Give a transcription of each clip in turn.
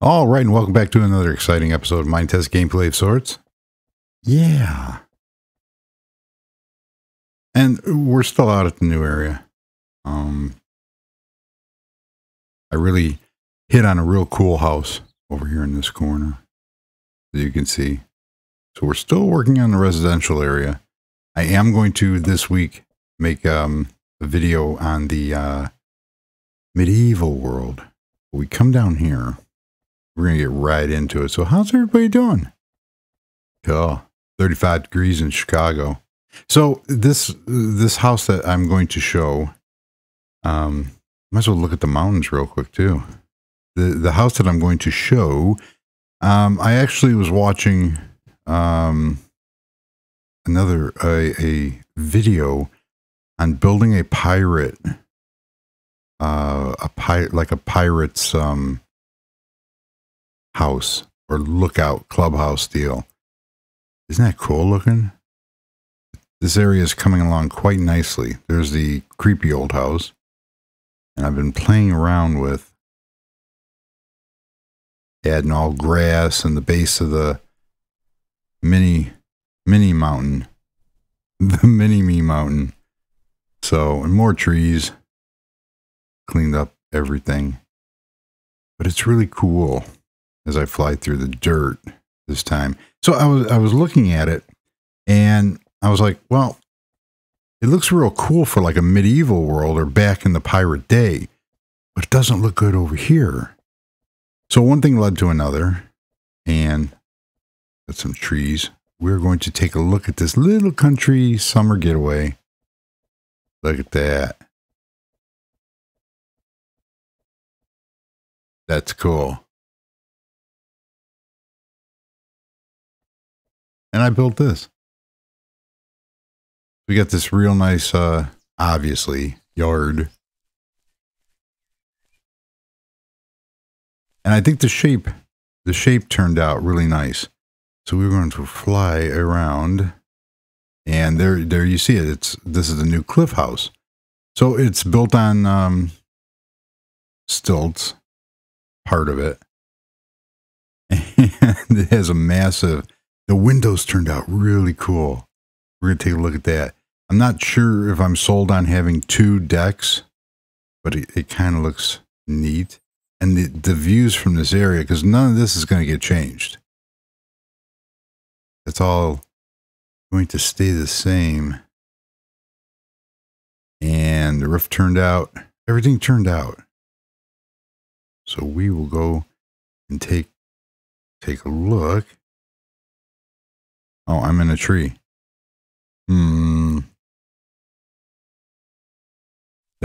All right, and welcome back to another exciting episode of Minetest gameplay of sorts. Yeah. And we're still out at the new area. I really hit on a real cool house over here in this corner, as you can see. So we're still working on the residential area. I am going to, this week, make a video on the medieval world. We come down here. We're going to get right into it. So how's everybody doing? Cool. 35 degrees in Chicago. So this house that I'm going to show, might as well look at the mountains real quick too. The house that I'm going to show, I actually was watching a video on building a pirate, like a pirate's house or lookout clubhouse deal. Isn't that cool looking? This area is coming along quite nicely. There's the creepy old house, and I've been playing around with adding all grass and the base of the mini mountain, the mini-me mountain. So, and more trees, cleaned up everything, but it's really cool as I fly through the dirt this time. So I was looking at it and I was like, well, it looks real cool for like a medieval world or back in the pirate day, but it doesn't look good over here. So one thing led to another, and got some trees. We're going to take a look at this little country summer getaway. Look at that. That's cool. And I built this. We got this real nice, obviously, yard. And I think the shape turned out really nice. So we're going to fly around, and there you see it. This is the new cliff house. So it's built on stilts, part of it, and it has a massive. The windows turned out really cool. We're going to take a look at that. I'm not sure if I'm sold on having two decks, but it kind of looks neat. And the views from this area, because none of this is going to get changed. It's all going to stay the same. And the roof turned out. Everything turned out. So we will go and take a look. Oh, I'm in a tree. There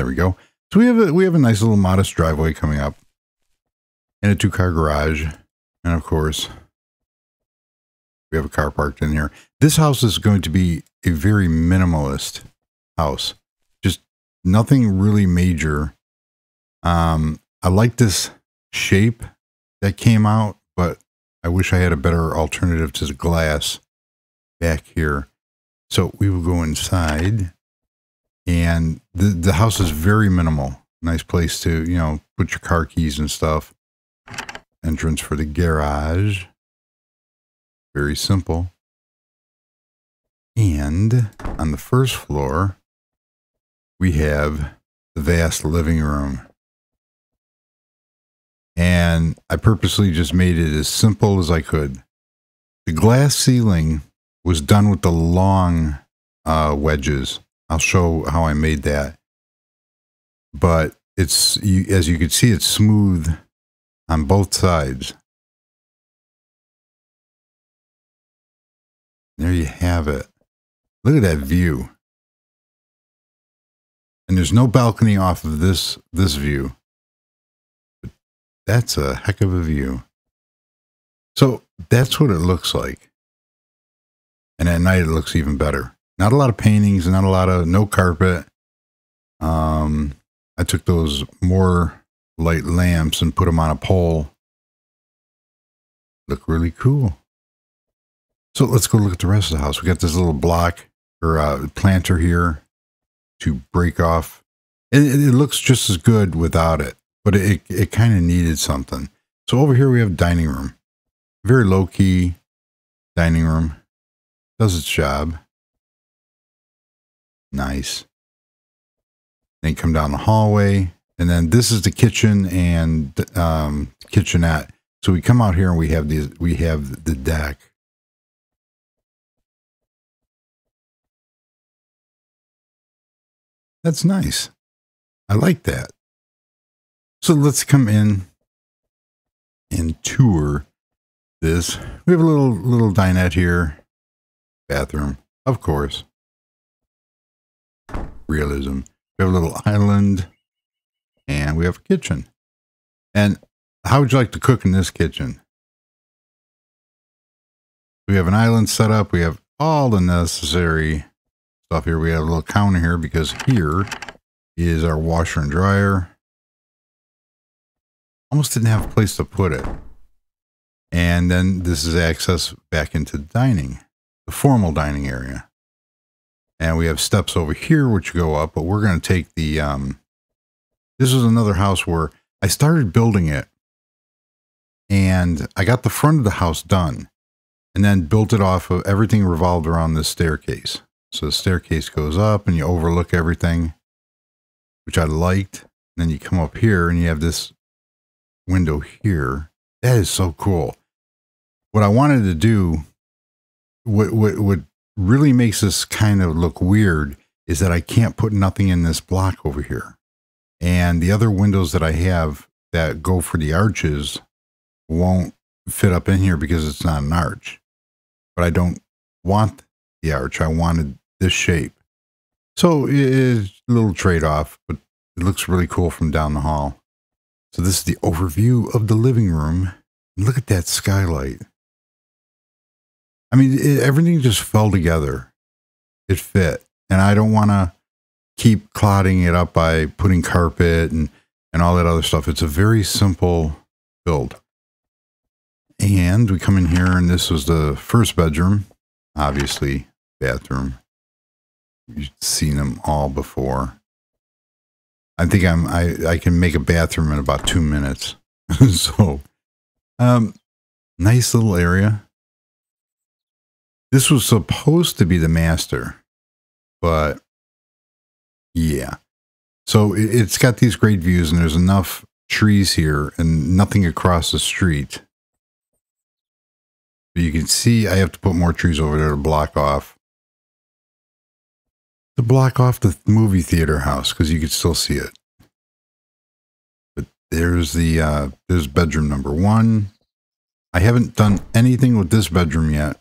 we go. So we have a nice little modest driveway coming up, and a 2-car garage, and of course, we have a car parked in here. This house is going to be a very minimalist house. Just nothing really major. I like this shape that came out, but I wish I had a better alternative to the glass back here. So we will go inside, and the house is very minimal. Nice place to, you know, put your car keys and stuff. Entrance for the garage. Very simple. And on the first floor, we have the vast living room. And I purposely just made it as simple as I could. The glass ceiling was done with the long wedges. I'll show how I made that. But as you can see, it's smooth on both sides. There you have it. Look at that view. And there's no balcony off of this view. But that's a heck of a view. So that's what it looks like. And at night, it looks even better. Not a lot of paintings, no carpet. I took those more light lamps and put them on a pole. Look really cool. So let's go look at the rest of the house. We got this little block or planter here to break off. It looks just as good without it, but it kind of needed something. So over here we have dining room. Very low key dining room. Does its job. Nice. Then you come down the hallway, and then this is the kitchen and kitchenette. So we come out here and we have these. We have the deck. That's nice. I like that. So let's come in and tour this. We have a little dinette here. Bathroom, of course. Realism. We have a little island, and we have a kitchen. And how would you like to cook in this kitchen? We have an island set up. We have all the necessary stuff here. We have a little counter here because here is our washer and dryer. Almost didn't have a place to put it. And then this is access back into dining, the formal dining area. And we have steps over here which go up, but we're going to take the, this is another house where I started building it and I got the front of the house done and then built it off of everything revolved around this staircase. So the staircase goes up and you overlook everything, which I liked. And then you come up here and you have this window here. That is so cool. What I wanted to do, what really makes this kind of look weird is that I can't put nothing in this block over here. And the other windows that I have that go for the arches won't fit up in here because it's not an arch. But I don't want the arch. I wanted this shape. So it is a little trade-off, but it looks really cool from down the hall. So this is the overview of the living room. Look at that skylight. I mean, everything just fell together. It fit. And I don't want to keep clodding it up by putting carpet and all that other stuff. It's a very simple build. And we come in here and this was the first bedroom. Obviously, bathroom. You've seen them all before. I think I can make a bathroom in about 2 minutes. So, nice little area. This was supposed to be the master, but yeah. So it's got these great views and there's enough trees here and nothing across the street. But you can see I have to put more trees over there to block off. To block off the movie theater house because you could still see it. But there's the there's bedroom number 1. I haven't done anything with this bedroom yet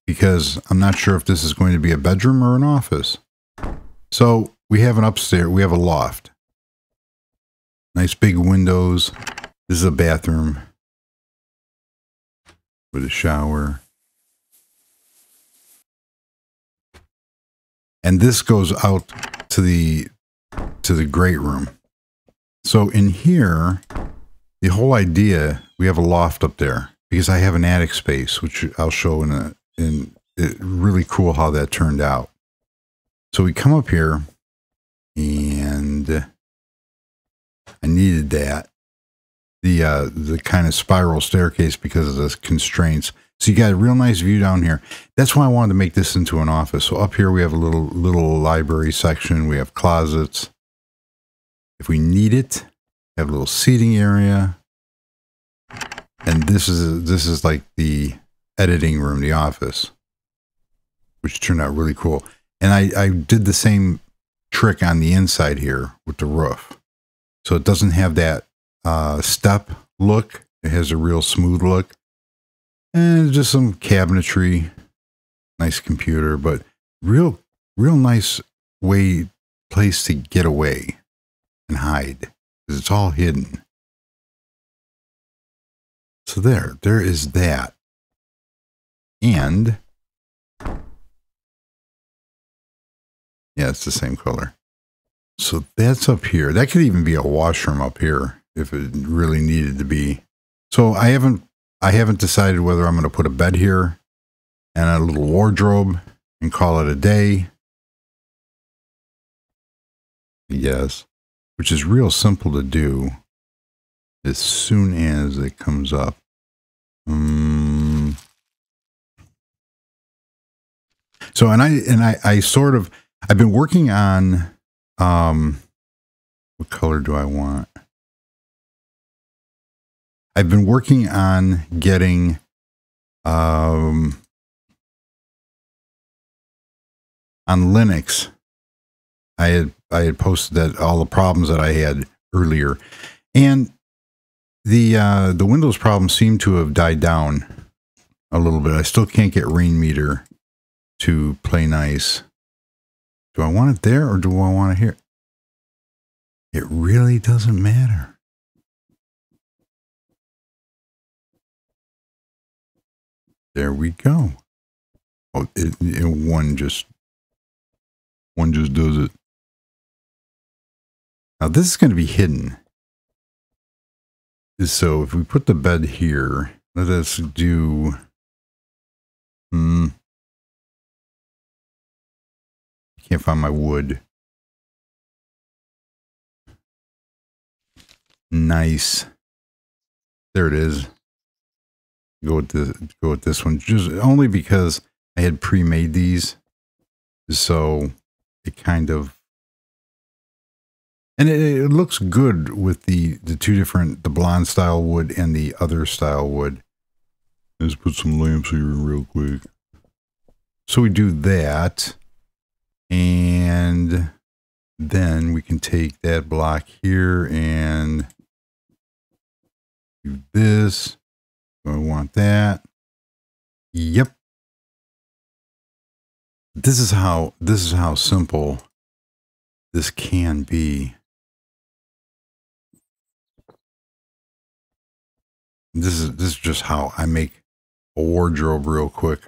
because I'm not sure if this is going to be a bedroom or an office. So we have an upstairs, we have a loft. Nice big windows. This is a bathroom with a shower. And this goes out to the great room. So in here, the whole idea, we have a loft up there because I have an attic space, which I'll show in really cool how that turned out. So we come up here and I needed that. The kind of spiral staircase because of the constraints. So you got a real nice view down here. That's why I wanted to make this into an office. So up here we have a little library section. We have closets. If we need it, we have a little seating area. And this is like the editing room, the office, which turned out really cool. And I did the same trick on the inside here with the roof. So it doesn't have that step look. It has a real smooth look. And just some cabinetry, nice computer, but real nice place to get away and hide because it's all hidden. So there is that. And yeah, it's the same color. So that's up here. That could even be a washroom up here if it really needed to be. So I haven't decided whether I'm going to put a bed here and a little wardrobe and call it a day. Yes, which is real simple to do. as soon as it comes up. So, I sort of, I've been working on, what color do I want? I've been working on getting, on Linux. I had posted that all the problems that I had earlier, and the Windows problems seem to have died down a little bit. I still can't get Rainmeter to play nice. Do I want it there or do I want it here? It really doesn't matter. There we go. Oh, one just does it. Now this is going to be hidden. So if we put the bed here, let us do. Can't find my wood. Nice. There it is. Go with this one, just only because I had pre-made these, so it kind of, and it looks good with the two different, the blonde style wood and the other style wood. Let's put some lamps here real quick. So we do that, and then we can take that block here and do this. I want that. Yep. This is how simple this can be. This is just how I make a wardrobe real quick.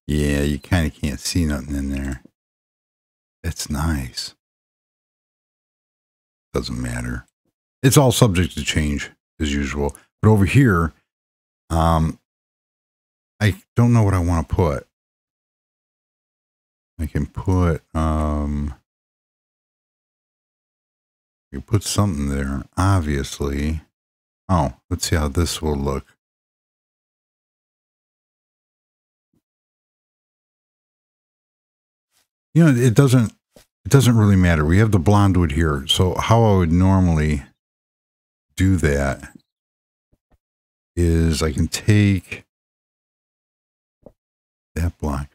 Yeah, you kind of can't see nothing in there. That's nice. Doesn't matter. It's all subject to change as usual. But over here, I don't know what I want to put. I can put you put something there, obviously. Oh, let's see how this will look. You know, it doesn't really matter. We have the blonde wood here. So how I would normally do that is I can take that block.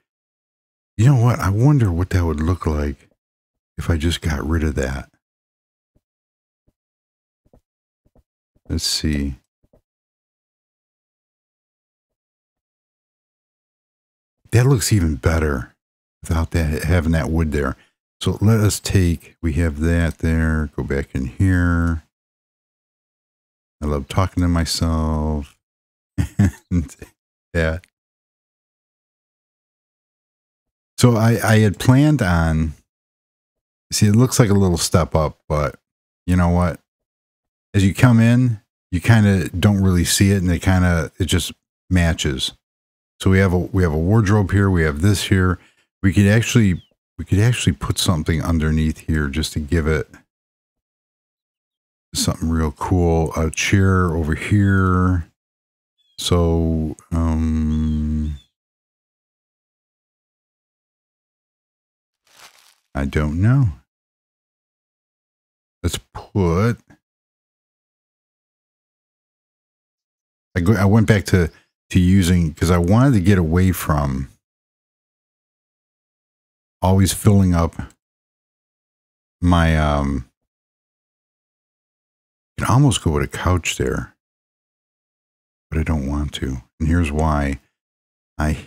You know what? I wonder what that would look like if I just got rid of that. Let's see. That looks even better without that, having that wood there. So let us take, we have that there, go back in here. I love talking to myself. And that. So I had planned on, see, it looks like a little step up, but you know what? As you come in, you kind of don't really see it, and it just matches. So we have a wardrobe here, we have this here. We could actually put something underneath here just to give it something real cool. A chair over here. So I don't know. Let's put. I went back to using, because I wanted to get away from always filling up my you can almost go with a couch there, but I don't want to. And here's why. I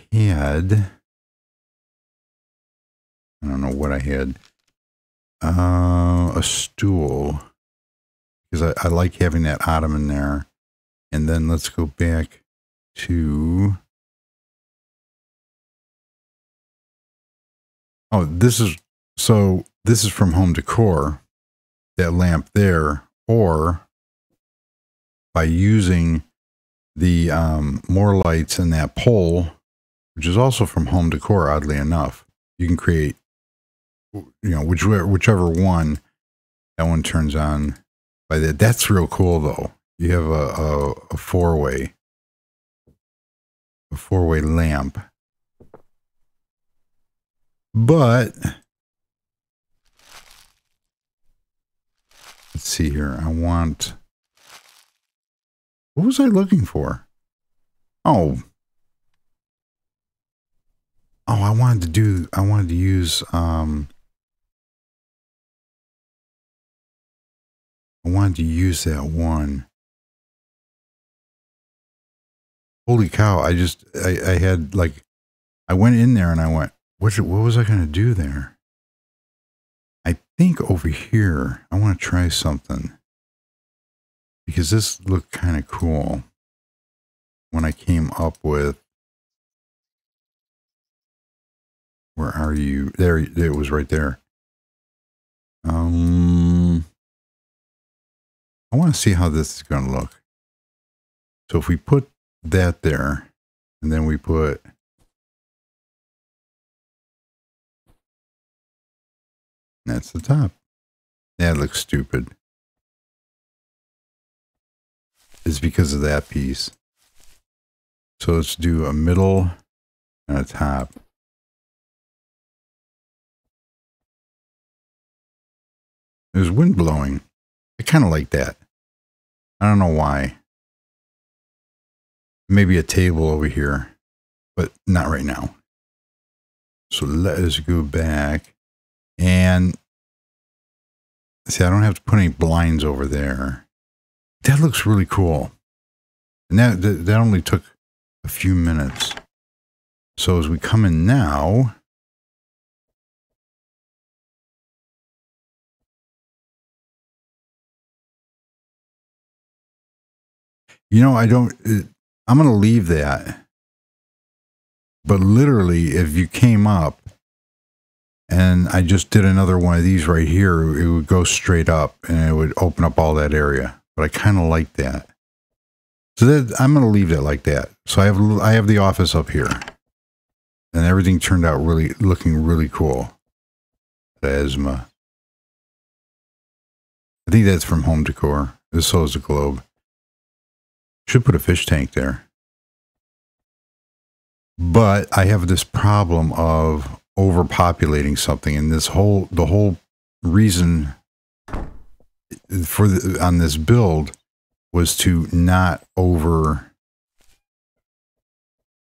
don't know what I had. A stool, because I like having that ottoman there. And then let's go back to, oh, this is from Home Decor, that lamp there, or by using the more lights in that pole, which is also from Home Decor, oddly enough. You can create, you know, whichever one That one turns on by that. That's real cool though. You have a four-way lamp. But let's see here. What was I looking for? Oh, I wanted to use that one. Holy cow. I had like, I went in there and I went, what was I going to do there? I think over here, I want to try something because this looked kind of cool when I came up with, where are you? There, it was right there. I want to see how this is going to look. So if we put that there, and then we put that's the top. That looks stupid. It's because of that piece. So let's do a middle and a top. There's wind blowing. I kind of like that. I don't know why. Maybe a table over here, but not right now. So let us go back and see, I don't have to put any blinds over there. That looks really cool. And that only took a few minutes. So as we come in now, you know, I'm going to leave that. But literally, if you came up and I just did another one of these right here, it would go straight up and it would open up all that area. But I kind of like that. So that, I'm going to leave that like that. So I have the office up here. And everything turned out looking really cool. Plasma. I think that's from Home Decor. So is the globe. Should put a fish tank there. But I have this problem of overpopulating something, and the whole reason for on this build was to not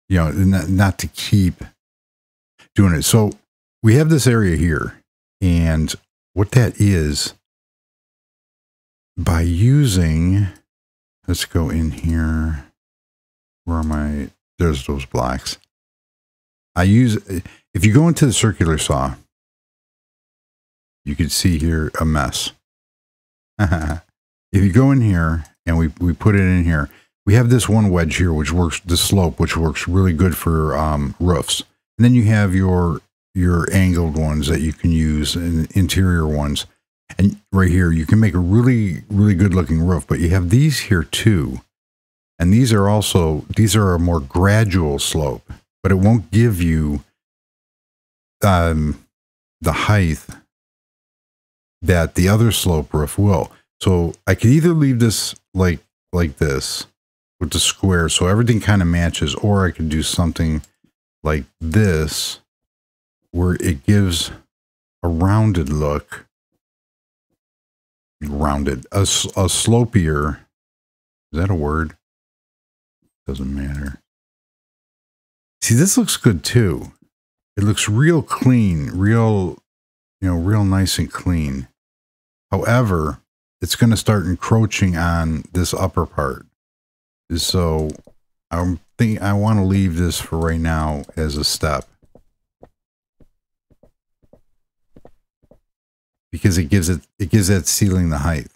not to keep doing it. So we have this area here, and what that is, by using, let's go in here. Where am I? There's those blocks. If you go into the circular saw, you can see here a mess. If you go in here and we put it in here, we have this one wedge here, which works, the slope, which works really good for roofs. And then you have your angled ones that you can use, and interior ones. And right here, you can make a really, really good looking roof, but you have these here too. And these are a more gradual slope, but it won't give you the height that the other slope roof will. So I could either leave this like this with the square, so everything kind of matches, or I could do something like this where it gives a rounded look. Rounded, a slopier. Is that a word? Doesn't matter. See, this looks good too. It looks real clean, real nice and clean. However, it's going to start encroaching on this upper part. So I want to leave this for right now as a step, because it gives that ceiling the height.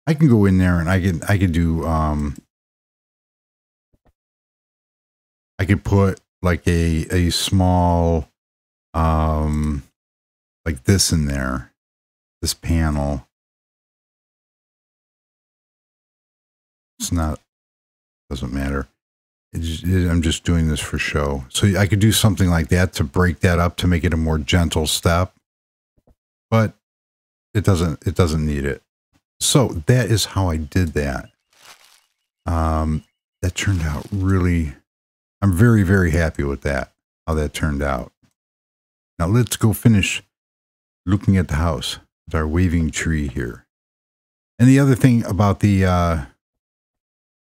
I can go in there and I could do I could put like a small like this in there, this panel. Doesn't matter. I'm just doing this for show. So I could do something like that to break that up, to make it a more gentle step. But it doesn't need it. So that is how I did that. That turned out really, I'm very, very happy with that, how that turned out. Now let's go finish looking at the house with our waving tree here. And the other thing about the,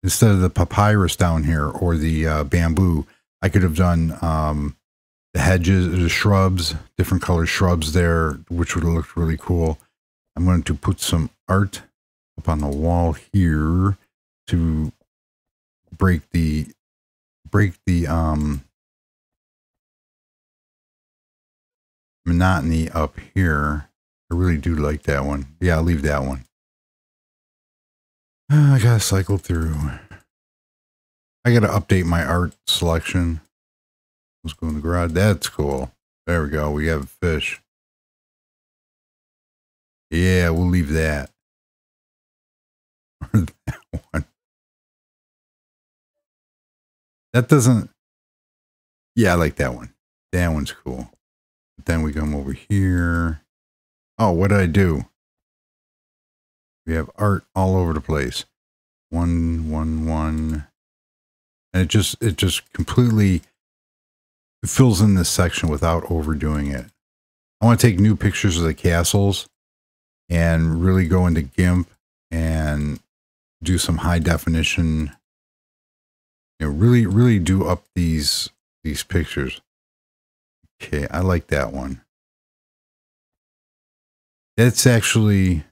instead of the papyrus down here or the bamboo, I could have done the hedges, the shrubs, different colored shrubs there, which would have looked really cool. I'm going to put some art up on the wall here to break the monotony up here. I really do like that one. Yeah, I'll leave that one. I gotta cycle through. I gotta update my art selection. Let's go in the garage. That's cool. There we go. We have a fish. Yeah, we'll leave that. Or that one. That doesn't. Yeah, I like that one. That one's cool. But then we come over here. Oh, what did I do? We have art all over the place. 1, 1, 1. And it just completely fills in this section without overdoing it. I want to take new pictures of the castles and really go into GIMP and do some high definition. You know, really do up these pictures. Okay, I like that one. That's actually,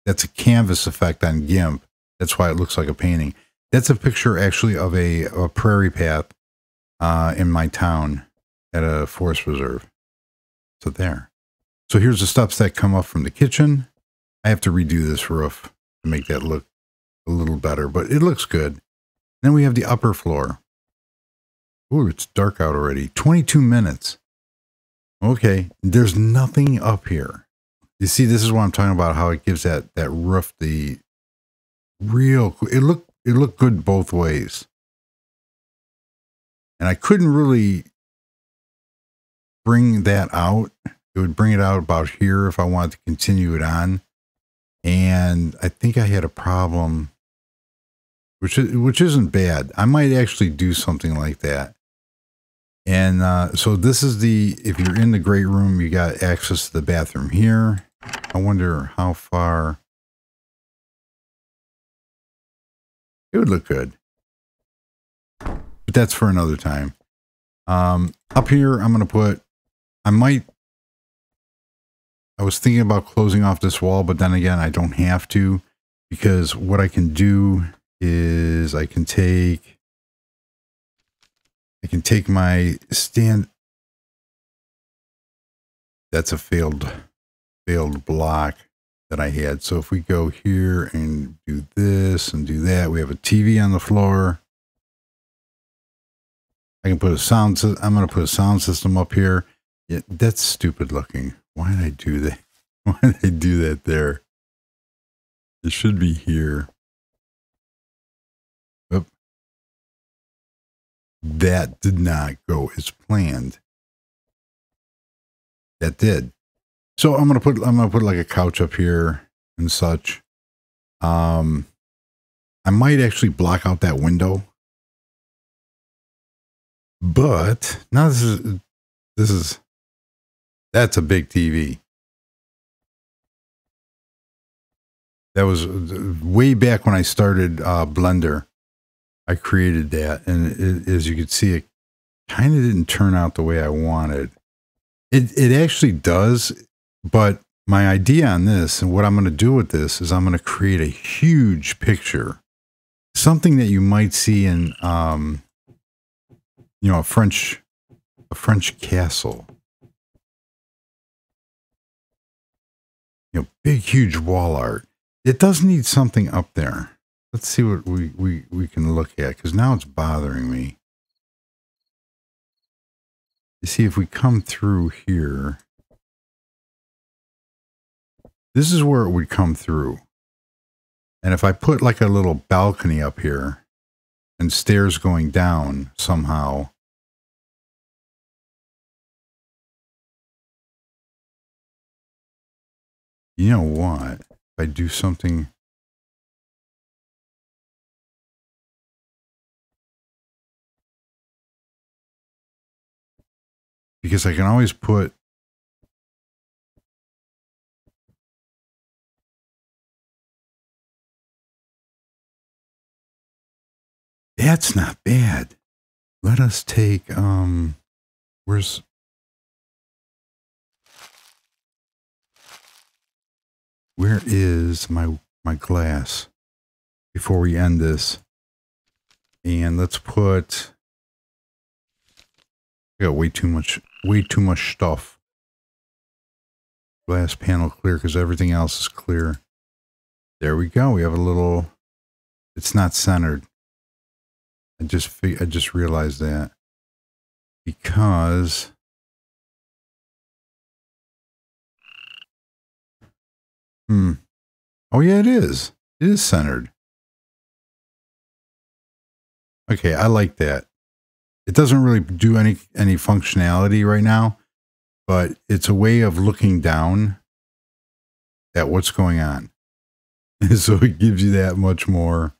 that's a canvas effect on GIMP. That's why it looks like a painting. That's a picture actually of a prairie path in my town at a forest reserve. So there. So here's the steps that come up from the kitchen. I have to redo this roof to make that look a little better, but it looks good. Then we have the upper floor. Ooh, it's dark out already. 22 minutes. Okay, there's nothing up here. You see, this is what I'm talking about, how it gives that roof the real, it looked good both ways. And I couldn't really bring that out. It would bring it out about here if I wanted to continue it on. And I think I had a problem, which isn't bad. I might actually do something like that. And so this is if you're in the great room, you got access to the bathroom here. I wonder how far it would look good. But that's for another time. Up here, I'm going to put, I was thinking about closing off this wall, but then again, I don't have to, because what I can do is I can take my stand. That's a failed block that I had. So if we go here and do this and do that, we have a TV on the floor. I can put a sound. I'm going to put a sound system up here. Yeah, that's stupid looking. Why did I do that? Why did I do that there? It should be here. Oop. That did not go as planned. That did. So I'm gonna put like a couch up here and such. I might actually block out that window. But now that's a big TV. That was way back when I started Blender. I created that, and as you can see, it kind of didn't turn out the way I wanted. It actually does, but my idea on this and what I'm going to do with this is I'm going to create a huge picture, something that you might see in you know, a French castle. You know, big, huge wall art. It does need something up there. Let's see what we can look at, because now it's bothering me. You see, if we come through here, this is where it would come through. And if I put like a little balcony up here and stairs going down somehow, You know what? If I do something... Because I can always put... That's not bad. Let us take, where's... Where is my glass before we end this? And let's put... I got way too much stuff. Glass panel clear because everything else is clear. There we go. We have a little... It's not centered. I just realized that. Because... Oh yeah, it is. It is centered. Okay, I like that. It doesn't really do any functionality right now, but it's a way of looking down at what's going on. So it gives you that much more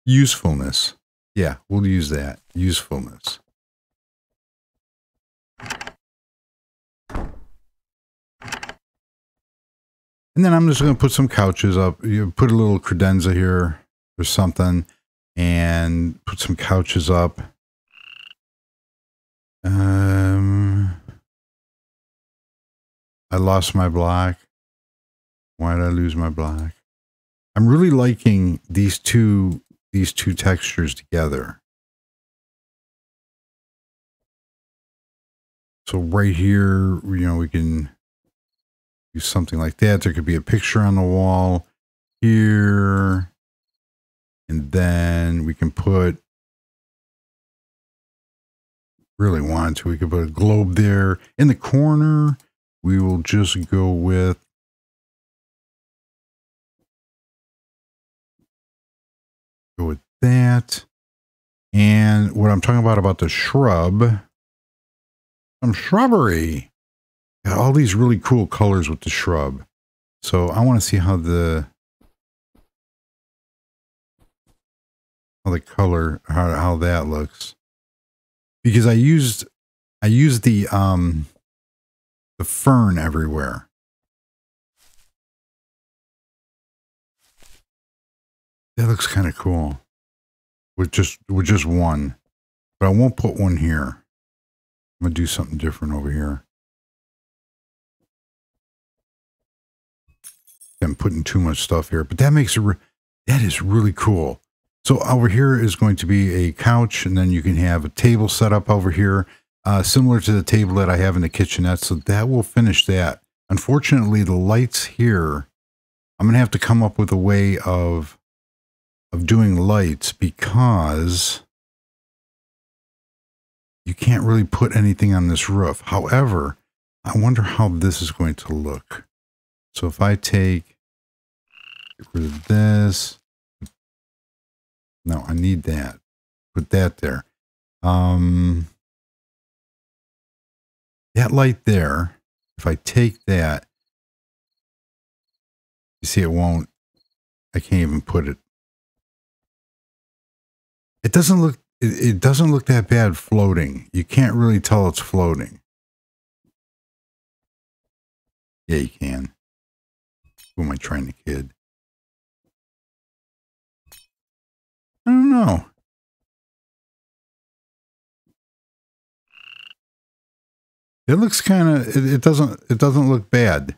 usefulness. Yeah, we'll use that. Usefulness. And then I'm just going to put some couches up. You put a little credenza here or something and put some couches up. I lost my block. Why did I lose my block? I'm really liking these two textures together. So right here, you know, we can do something like that. There could be a picture on the wall here. And then we can put, really want to, we could put a globe there. In the corner, we will just go with that. And what I'm talking about the shrub, some shrubbery. Got all these really cool colors with the shrub. So I want to see how the color, how that looks. Because I used the fern everywhere. That looks kind of cool. With just one. But I won't put one here. I'm gonna do something different over here. I'm putting too much stuff here, but that makes it, that is really cool. So over here is going to be a couch, and then you can have a table set up over here, similar to the table that I have in the kitchenette. So that will finish that. Unfortunately, the lights here, I'm going to have to come up with a way of doing lights because you can't really put anything on this roof. However, I wonder how this is going to look. So if I get rid of this, no, I need that. Put that there. That light there, if I take that, you see it won't, I can't even put it. It doesn't look that bad floating. You can't really tell it's floating. Yeah, you can. Who am I trying to kid? I don't know. It looks kind of, it doesn't look bad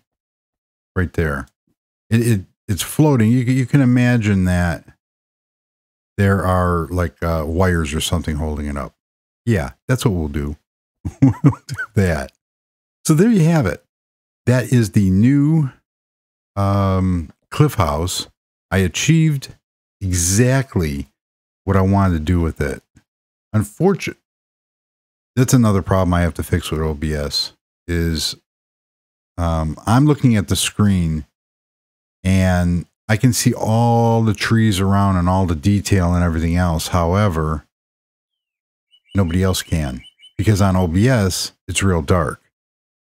right there. It's floating. You can imagine that there are like wires or something holding it up. Yeah, that's what we'll do. We'll do that. So there you have it. That is the new Cliff House. I achieved exactly what I wanted to do with it. Unfortunately, that's another problem I have to fix with OBS is I'm looking at the screen and I can see all the trees around and all the detail and everything else. However, nobody else can because on OBS, it's real dark.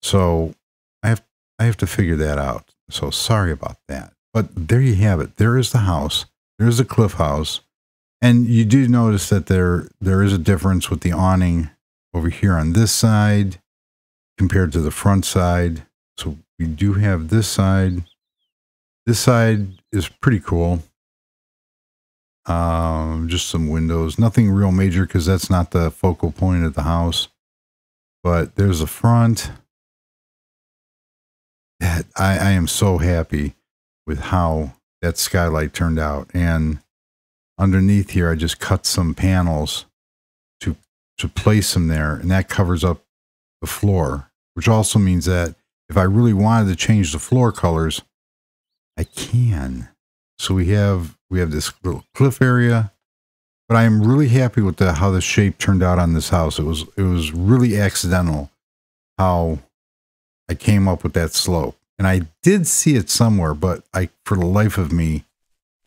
So I have to figure that out. So sorry about that. But there you have it. There is the house. There's the cliff house. And you do notice that there is a difference with the awning over here on this side compared to the front side. So we do have this side. This side is pretty cool. Just some windows, nothing real major because that's not the focal point of the house. But there's the front. That I am so happy with how that skylight turned out. And underneath here, I just cut some panels to place them there, and that covers up the floor, which also means that if I really wanted to change the floor colors, I can. So we have this little cliff area, but I am really happy with how the shape turned out on this house. It was really accidental how I came up with that slope. And I did see it somewhere, but for the life of me,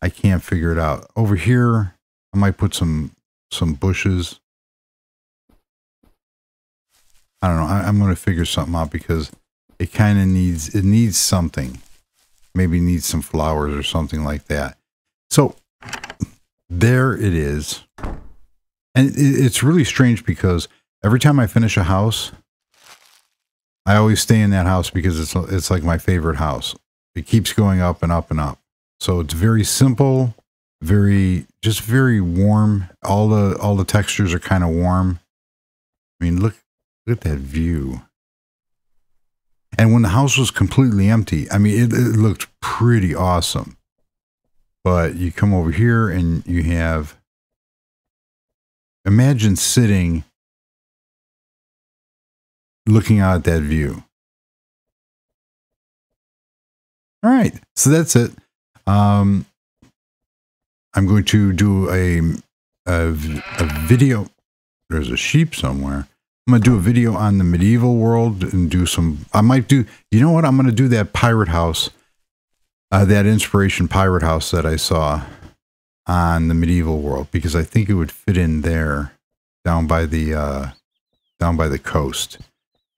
I can't figure it out. Over here, I might put some bushes. I don't know. I'm going to figure something out because it kind of needs something. Maybe needs some flowers or something like that. So there it is. And it's really strange because every time I finish a house, I always stay in that house because it's like my favorite house. It keeps going up and up and up. So it's very simple, very warm. All the textures are kind of warm. I mean, look at that view. And when the house was completely empty, I mean, it looked pretty awesome. But you come over here and you have, imagine sitting, looking out at that view. All right, so that's it. I'm going to do a video. There's a sheep somewhere. I'm going to do a video on the medieval world and do some, I might do, you know what? I'm going to do that pirate house, that inspiration pirate house that I saw on the medieval world, because I think it would fit in there down by the coast.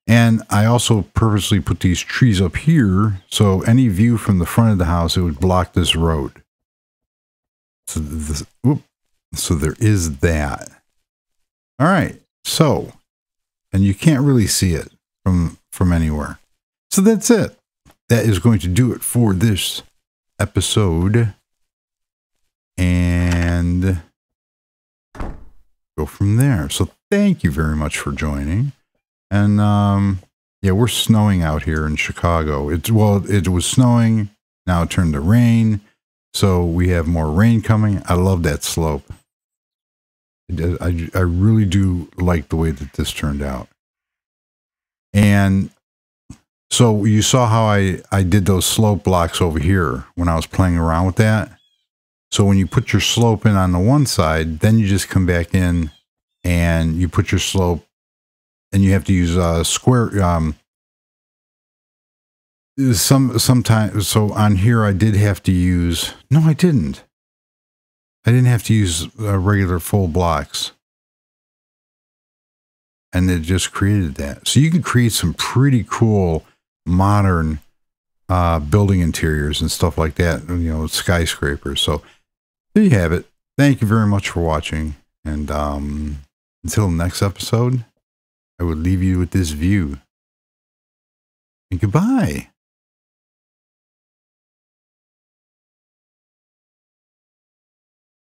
And I also purposely put these trees up here, so any view from the front of the house, it would block this road. So there is that. All right. So, and you can't really see it from anywhere. So that's it. That is going to do it for this episode. And go from there. So thank you very much for joining. And yeah, we're snowing out here in Chicago. It was snowing. Now it turned to rain. So we have more rain coming. I love that slope. I really do like the way that this turned out. And so you saw how I did those slope blocks over here when I was playing around with that. So when you put your slope in on the one side, then you just come back in and you put your slope, and you have to use a square. Sometimes, so on here I did have to use. No, I didn't. I didn't have to use regular full blocks, and it just created that. So you can create some pretty cool modern building interiors and stuff like that. You know, skyscrapers. So there you have it. Thank you very much for watching, and until the next episode, I would leave you with this view. And goodbye.